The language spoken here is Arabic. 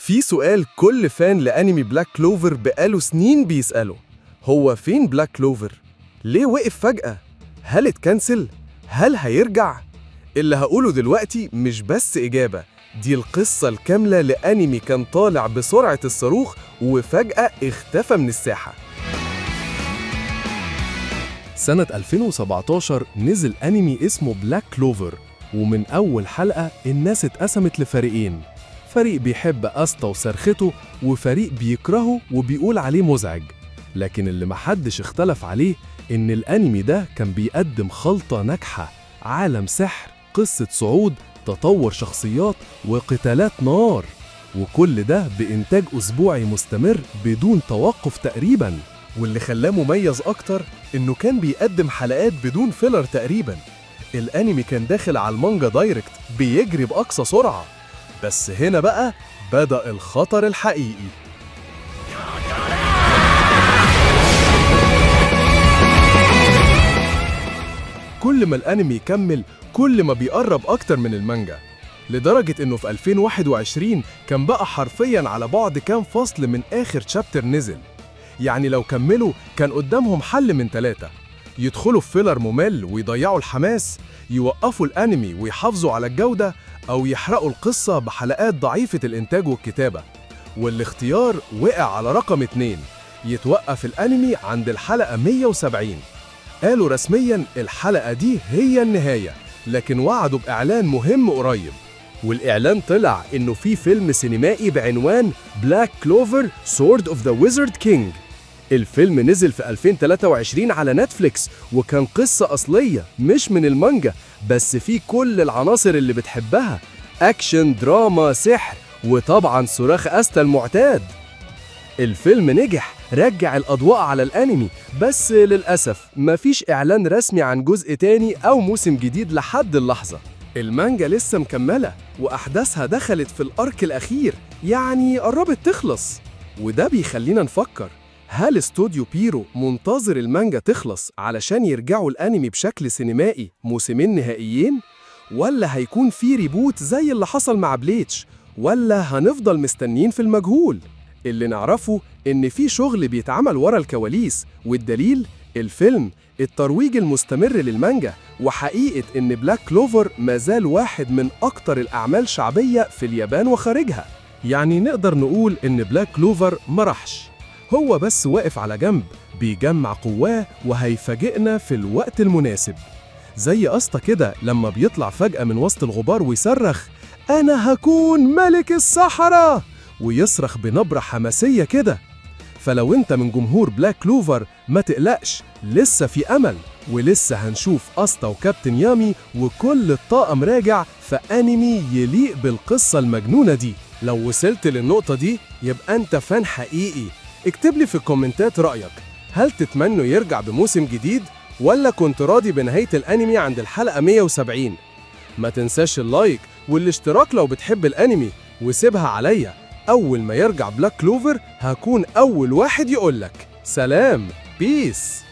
في سؤال كل فان لأنمي بلاك كلوفر بقاله سنين بيسأله، هو فين بلاك كلوفر؟ ليه وقف فجأة؟ هل اتكنسل؟ هل هيرجع؟ اللي هقوله دلوقتي مش بس إجابة، دي القصة الكاملة لأنمي كان طالع بسرعة الصاروخ وفجأة اختفى من الساحة. سنة 2017 نزل أنمي اسمه بلاك كلوفر، ومن أول حلقة الناس اتقسمت لفريقين، فريق بيحب أستا وصرخته وفريق بيكرهه وبيقول عليه مزعج. لكن اللي محدش اختلف عليه إن الأنمي ده كان بيقدم خلطة ناجحة، عالم سحر، قصة صعود، تطور شخصيات وقتالات نار، وكل ده بإنتاج أسبوعي مستمر بدون توقف تقريباً. واللي خلاه مميز أكتر إنه كان بيقدم حلقات بدون فيلر تقريباً. الأنمي كان داخل على المانجا دايركت بيجري بأقصى سرعة. بس هنا بقى بدأ الخطر الحقيقي. كل ما الأنمي يكمل كل ما بيقرب أكتر من المانجا، لدرجة إنه في 2021 كان بقى حرفياً على بعد كام فصل من آخر شابتر نزل. يعني لو كملوا كان قدامهم حل من 3: يدخلوا في فيلر ممل ويضيعوا الحماس، يوقفوا الأنمي ويحافظوا على الجودة، أو يحرقوا القصة بحلقات ضعيفة الإنتاج والكتابة. والاختيار وقع على رقم 2، يتوقف الأنمي عند الحلقة 170. قالوا رسمياً الحلقة دي هي النهاية، لكن وعدوا بإعلان مهم قريب. والإعلان طلع إنه في فيلم سينمائي بعنوان بلاك كلوفر سورد اوف ذا ويزارد كينج. الفيلم نزل في 2023 على نتفليكس، وكان قصة أصلية مش من المانجا، بس فيه كل العناصر اللي بتحبها: أكشن، دراما، سحر، وطبعاً صراخ أستا المعتاد. الفيلم نجح، رجع الأضواء على الأنمي، بس للأسف مفيش إعلان رسمي عن جزء تاني أو موسم جديد لحد اللحظة. المانجا لسه مكملة وأحداثها دخلت في الأرك الأخير، يعني قربت تخلص. وده بيخلينا نفكر، هل استوديو بيرو منتظر المانجا تخلص علشان يرجعوا الأنمي بشكل سينمائي موسمين نهائيين؟ ولا هيكون في ريبوت زي اللي حصل مع بليتش؟ ولا هنفضل مستنين في المجهول؟ اللي نعرفه إن في شغل بيتعمل ورا الكواليس، والدليل الفيلم، الترويج المستمر للمانجا، وحقيقة إن بلاك كلوفر مازال واحد من أكتر الأعمال شعبية في اليابان وخارجها. يعني نقدر نقول إن بلاك كلوفر مرحش، هو بس واقف على جنب بيجمع قواه وهيفاجئنا في الوقت المناسب. زي أستا كده لما بيطلع فجأة من وسط الغبار ويصرخ أنا هكون ملك الصحراء، ويصرخ بنبرة حماسية كده. فلو انت من جمهور بلاك كلوفر ما تقلقش، لسه في أمل، ولسه هنشوف أستا وكابتن يامي وكل الطاقم راجع في أنمي يليق بالقصة المجنونة دي. لو وصلت للنقطة دي يبقى انت فان حقيقي. اكتب لي في الكومنتات رأيك، هل تتمنوا يرجع بموسم جديد ولا كنت راضي بنهاية الأنمي عند الحلقة 170؟ ما تنساش اللايك والاشتراك لو بتحب الأنمي، وسيبها عليا، أول ما يرجع بلاك كلوفر هكون أول واحد يقولك سلام، بيس.